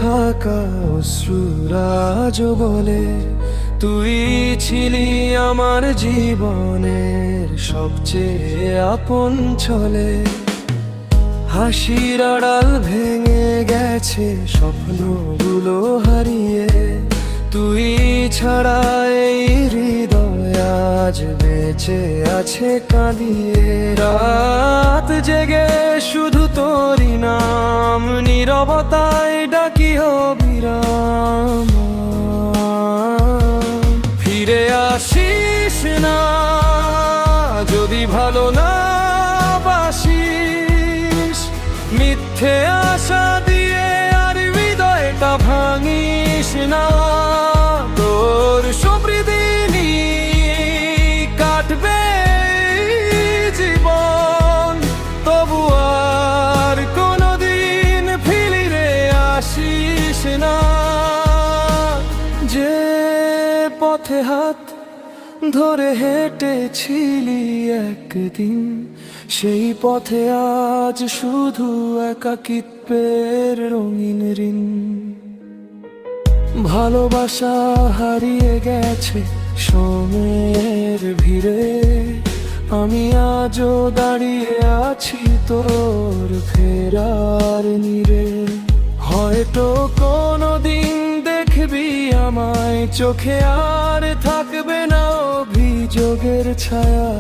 থাকা অশ্রুরাজ বলে তুই ছিলি আমার জীবনের সবচেয়ে আপন ছলে। হাসির আড়াল ভেঙে গেছে স্বপ্নগুলো হারিয়ে, তুই ছাড়া এই হৃদয় আজ বেঁচে আছে কাঁদিয়ে। রাত জেগে শুধু তোরই নাম নীরবতায় ডাকি অবিরাম। ফিরে আসিস না যদি ভালো না বাসিস, মিথ্যে আশা দিয়ে আর হৃদয়টা ভাঙিস না। তোর সমৃদ্ধি কাটবে জীবন, তবু আর কোনদিন ফিরে আসিস না। যে পথে হাত ধরে হেঁটেছিলি একদিন, সেই পথে আজ শুধু একাকিত্বের রঙিন ঋণ। ভালোবাসা হারিয়ে গেছে সময়ের ভিড়ে, আমি আজও দাঁড়িয়ে আছি তোর ফেরার নীড়ে। হয়তো কোনোদিন দেখবি আমায় চোখে, আর থাকবে না অভিযোগের ছায়া।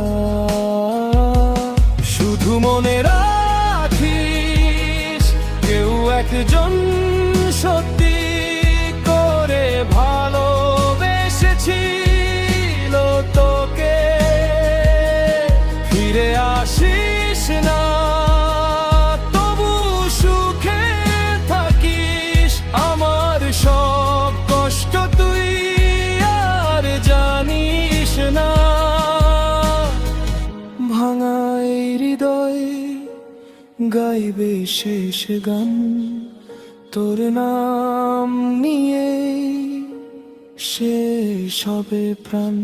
শুধু মনে রাখিস কেউ একজন সত্যি করে ভালোবেসেছিল তোকে। ফিরে আসিস না তবু সুখে থাকিস, আমার সব কষ্ট তুই আর জানিস না। ভাঙাই হৃদয় গাইবে শেষ গান, তোর নাম নিয়ে শেষ হবে প্রাণ।